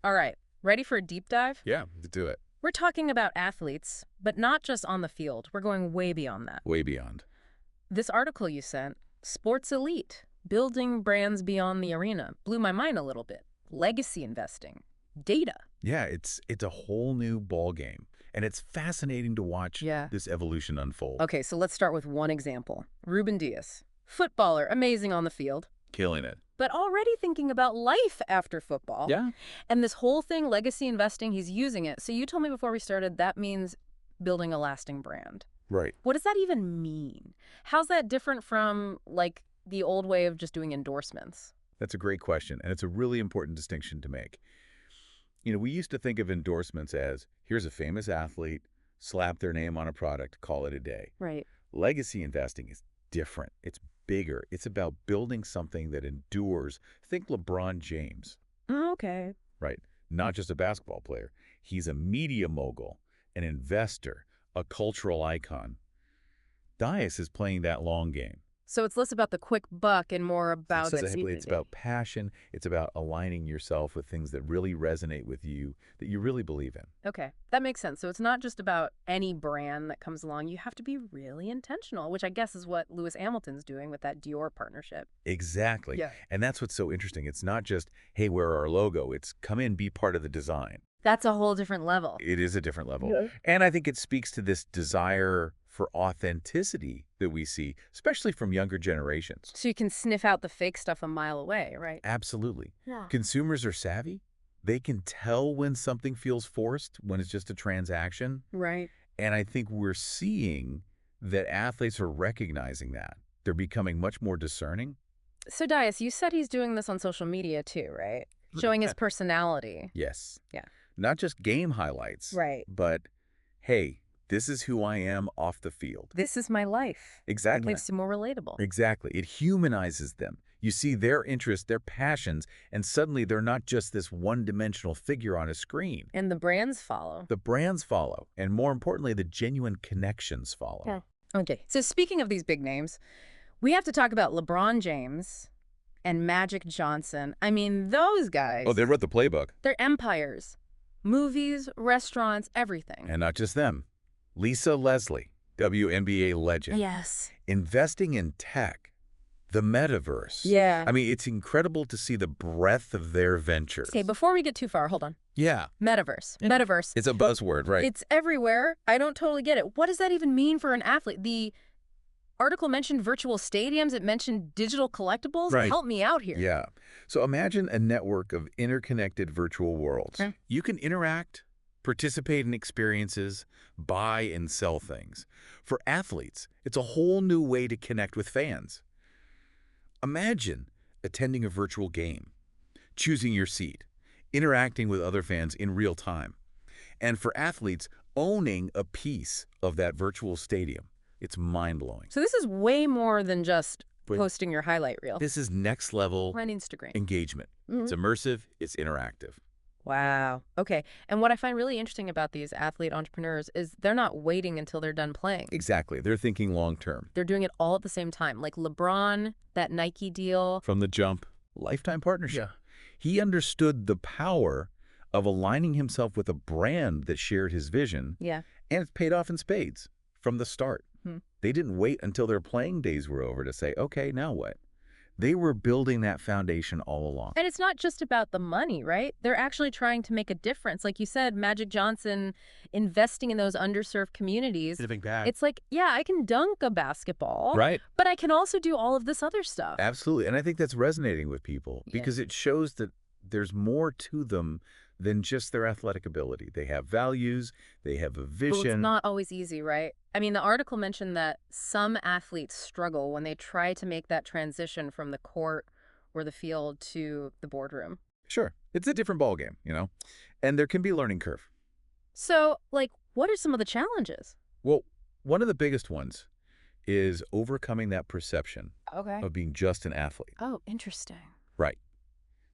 All right, ready for a deep dive? Yeah, to do it. We're talking about athletes, but not just on the field. We're going way beyond that. Way beyond. This article you sent, Sports Elite, Building Brands Beyond the Arena, blew my mind a little bit. Legacy investing, data. Yeah, it's a whole new ball game, and it's fascinating to watch this evolution unfold. Okay, so let's start with one example. Ruben Dias, footballer, amazing on the field, Killing it. but already thinking about life after football. Yeah. And this whole thing, legacy investing, he's using it. So you told me before we started that means building a lasting brand. Right. What does that even mean? How's that different from, like, the old way of just doing endorsements? That's a great question, and it's a really important distinction to make. You know, we used to think of endorsements as, here's a famous athlete, slap their name on a product, call it a day. Right. Legacy investing is different. It's bigger. It's about building something that endures. Think LeBron James. Okay. Right. Not just a basketball player. He's a media mogul, an investor, a cultural icon. Dias is playing that long game. So it's less about the quick buck and more about It's about passion. It's about aligning yourself with things that really resonate with you, that you really believe in. Okay, that makes sense. So it's not just about any brand that comes along. You have to be really intentional, which I guess is what Lewis Hamilton's doing with that Dior partnership. Exactly. Yeah. And that's what's so interesting. It's not just, hey, we're our logo. It's come in, be part of the design. That's a whole different level. It is a different level. Yeah. And I think it speaks to this desire for authenticity that we see, especially from younger generations. So you can sniff out the fake stuff a mile away, right? Absolutely. Yeah. Consumers are savvy. They can tell when something feels forced, when it's just a transaction. Right. And I think we're seeing that athletes are recognizing that. They're becoming much more discerning. So Dias, you said he's doing this on social media too, right? Showing his personality. Yes. Yeah. Not just game highlights. Right. But, hey, this is who I am off the field. This is my life. Exactly. It makes it more relatable. Exactly. It humanizes them. You see their interests, their passions, and suddenly they're not just this one-dimensional figure on a screen. And the brands follow. The brands follow, and more importantly, the genuine connections follow. Yeah. Okay. So speaking of these big names, we have to talk about LeBron James and Magic Johnson. I mean, those guys. Oh, they wrote the playbook. They're empires. Movies, restaurants, everything. And not just them. Lisa Leslie, WNBA legend. Yes. Investing in tech, the metaverse. Yeah. I mean, it's incredible to see the breadth of their ventures. Okay, before we get too far, hold on. Yeah. Metaverse. Metaverse. It's a buzzword, right? It's everywhere. I don't totally get it. What does that even mean for an athlete? The article mentioned virtual stadiums. It mentioned digital collectibles. Right. Help me out here. Yeah. So imagine a network of interconnected virtual worlds. Okay. You can interact, participate in experiences, buy and sell things. For athletes, it's a whole new way to connect with fans. Imagine attending a virtual game, choosing your seat, interacting with other fans in real time. And for athletes, owning a piece of that virtual stadium. It's mind-blowing. So this is way more than just posting your highlight reel. This is next level On Instagram. engagement. It's immersive, it's interactive. Wow. Okay. And what I find really interesting about these athlete entrepreneurs is they're not waiting until they're done playing. Exactly. They're thinking long-term. They're doing it all at the same time. Like LeBron, that Nike deal. From the jump, lifetime partnership. He understood the power of aligning himself with a brand that shared his vision. Yeah. And it's paid off in spades from the start. They didn't wait until their playing days were over to say, okay, now what? They were building that foundation all along. And it's not just about the money, right? They're actually trying to make a difference. Like you said, Magic Johnson investing in those underserved communities. Giving back. It's like, yeah, I can dunk a basketball. Right. But I can also do all of this other stuff. Absolutely. And I think that's resonating with people because it shows that there's more to them than just their athletic ability. They have values, they have a vision. Well, it's not always easy, right? I mean, the article mentioned that some athletes struggle when they try to make that transition from the court or the field to the boardroom. Sure. It's a different ballgame, you know, and there can be a learning curve. So, like, what are some of the challenges? Well, one of the biggest ones is overcoming that perception of being just an athlete. Oh, interesting. Right.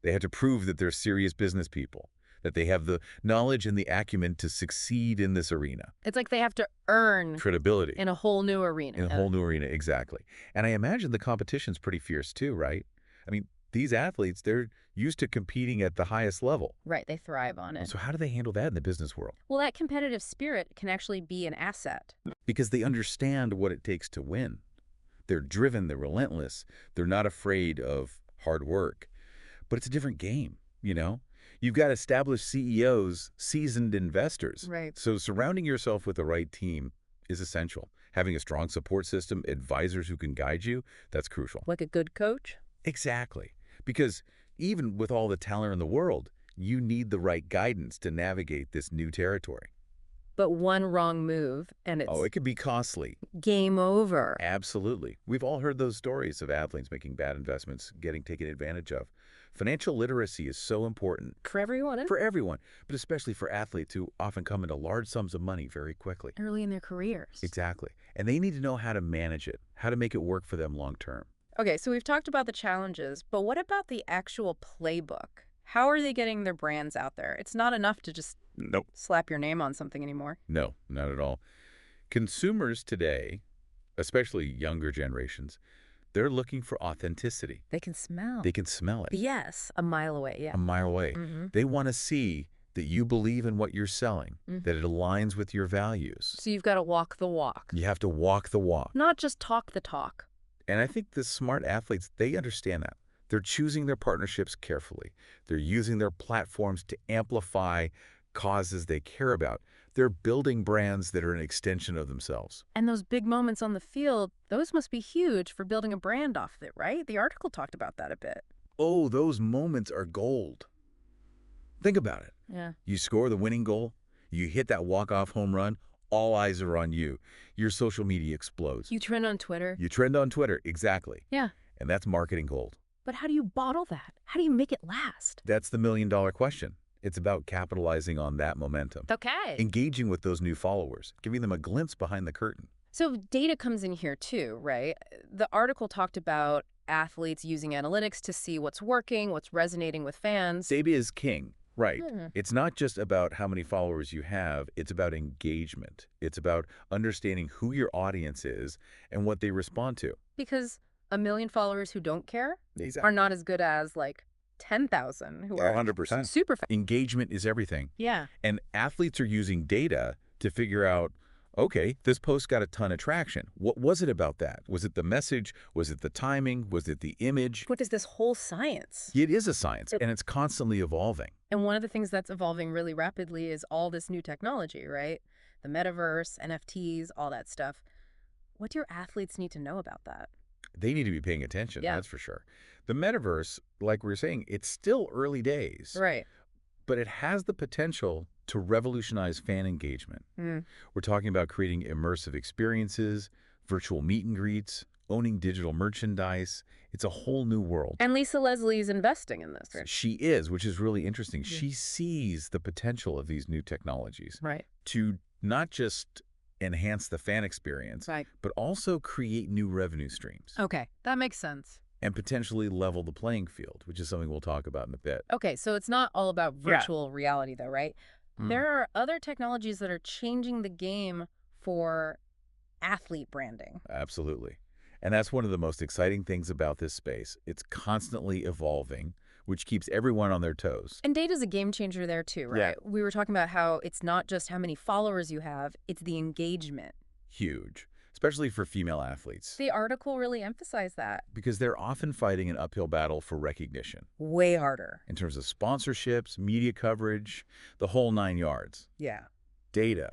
They had to prove that they're serious business people, that they have the knowledge and the acumen to succeed in this arena. It's like they have to earn Credibility. in a whole new arena. In a whole new arena, exactly. And I imagine the competition's pretty fierce too, right? I mean, these athletes, they're used to competing at the highest level. Right, they thrive on it. So how do they handle that in the business world? Well, that competitive spirit can actually be an asset. Because they understand what it takes to win. They're driven, they're relentless, they're not afraid of hard work. But it's a different game, you know? You've got established CEOs, seasoned investors. Right. So surrounding yourself with the right team is essential. Having a strong support system, advisors who can guide you, that's crucial. Like a good coach? Exactly. Because even with all the talent in the world, you need the right guidance to navigate this new territory. But one wrong move and Oh, it's it can be costly. game over. Absolutely. We've all heard those stories of athletes making bad investments, getting taken advantage of. Financial literacy is so important For everyone for everyone, but especially for athletes who often come into large sums of money very quickly. early in their careers. Exactly. And they need to know how to manage it, how to make it work for them long term. Okay, so we've talked about the challenges, but what about the actual playbook? How are they getting their brands out there? It's not enough to just Nope. slap your name on something anymore. No, not at all. Consumers today, especially younger generations, they're looking for authenticity. They can smell. They can smell it Yes, a mile away, yeah. a mile away. Mm-hmm. They want to see that you believe in what you're selling, that it aligns with your values. So you've got to walk the walk, You have to walk the walk. not just talk the talk. And I think the smart athletes, they understand that. They're choosing their partnerships carefully. They're using their platforms to amplify causes they care about. They're building brands that are an extension of themselves. And those big moments on the field, those must be huge for building a brand off of it, right? The article talked about that a bit. Oh, those moments are gold. Think about it. Yeah. You score the winning goal, you hit that walk-off home run, all eyes are on you. Your social media explodes. You trend on Twitter. You trend on Twitter, exactly. Yeah. And that's marketing gold. But how do you bottle that? How do you make it last? That's the million-dollar question. It's about capitalizing on that momentum. Okay. Engaging with those new followers, giving them a glimpse behind the curtain. So data comes in here too, right? The article talked about athletes using analytics to see what's working, what's resonating with fans. Data is king, right? Hmm. It's not just about how many followers you have. It's about engagement. It's about understanding who your audience is and what they respond to. Because 1 million followers who don't care Exactly. are not as good as like 10,000 who are 100%. super fans. Engagement is everything. Yeah. And athletes are using data to figure out, okay, this post got a ton of traction. What was it about that? Was it the message? Was it the timing? Was it the image? What is this whole science? It is a science, and it's constantly evolving. And one of the things that's evolving really rapidly is all this new technology, right? The metaverse, NFTs, all that stuff. What do your athletes need to know about that? They need to be paying attention, Yeah. that's for sure. The metaverse, like we were saying, it's still early days, Right. but it has the potential to revolutionize fan engagement. Mm. We're talking about creating immersive experiences, virtual meet and greets, owning digital merchandise. It's a whole new world. And Lisa Leslie is investing in this, right? She is, which is really interesting. Yeah. She sees the potential of these new technologies Right. to not just enhance the fan experience, Right. but also create new revenue streams Okay, that makes sense. and potentially level the playing field, which is something we'll talk about in a bit. Okay, so it's not all about Yeah. virtual reality, though, right? Mm. There are other technologies that are changing the game for athlete branding. Absolutely. And that's one of the most exciting things about this space. It's constantly evolving, which keeps everyone on their toes. And data's a game changer there, too, right? Yeah. We were talking about how it's not just how many followers you have, it's the engagement. Huge, especially for female athletes, The article really emphasized that. because they're often fighting an uphill battle for recognition Way harder. in terms of sponsorships, media coverage, the whole 9 yards. Yeah. Data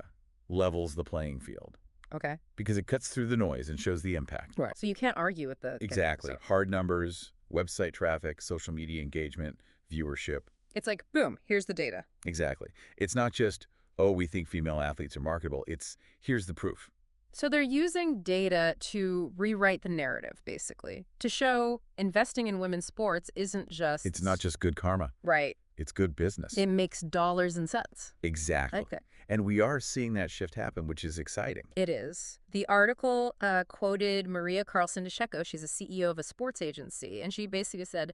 levels the playing field Okay. because it cuts through the noise and shows the impact. Right. So you can't argue with the... Exactly. so Hard numbers, website traffic, social media engagement, viewership. it's like, boom, here's the data. Exactly. It's not just, oh, we think female athletes are marketable. It's, here's the proof. So they're using data to rewrite the narrative, basically, to show investing in women's sports isn't just... It's not just good karma. Right. It's good business. It makes dollars and cents. Exactly. Okay. And we are seeing that shift happen, which is exciting. It is. The article quoted Maria Carlson DeCecco. She's a CEO of a sports agency, and she basically said,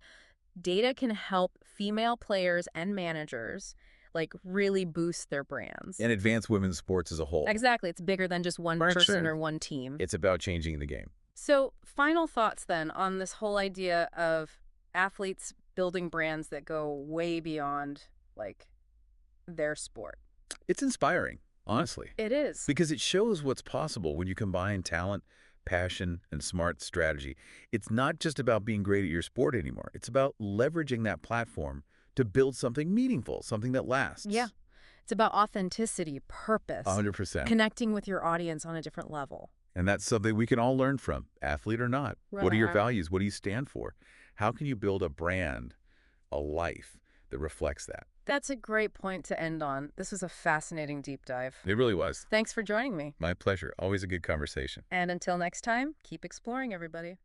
data can help female players and managers like really boost their brands. And advance women's sports as a whole. Exactly. It's bigger than just one Right, person sure. or one team. It's about changing the game. So final thoughts then on this whole idea of athletes building brands that go way beyond, like, their sport. It's inspiring, honestly, It is. because it shows what's possible when you combine talent, passion, and smart strategy. It's not just about being great at your sport anymore. It's about leveraging that platform to build something meaningful, something that Yeah. lasts. It's about authenticity, purpose, 100%. connecting with your audience on a different level. And that's something we can all learn from, athlete or not. What are your Right. values? What do you stand for? How can you build a brand, a life that reflects that? That's a great point to end on. This was a fascinating deep dive. It really was. Thanks for joining me. My pleasure. Always a good conversation. And until next time, keep exploring, everybody.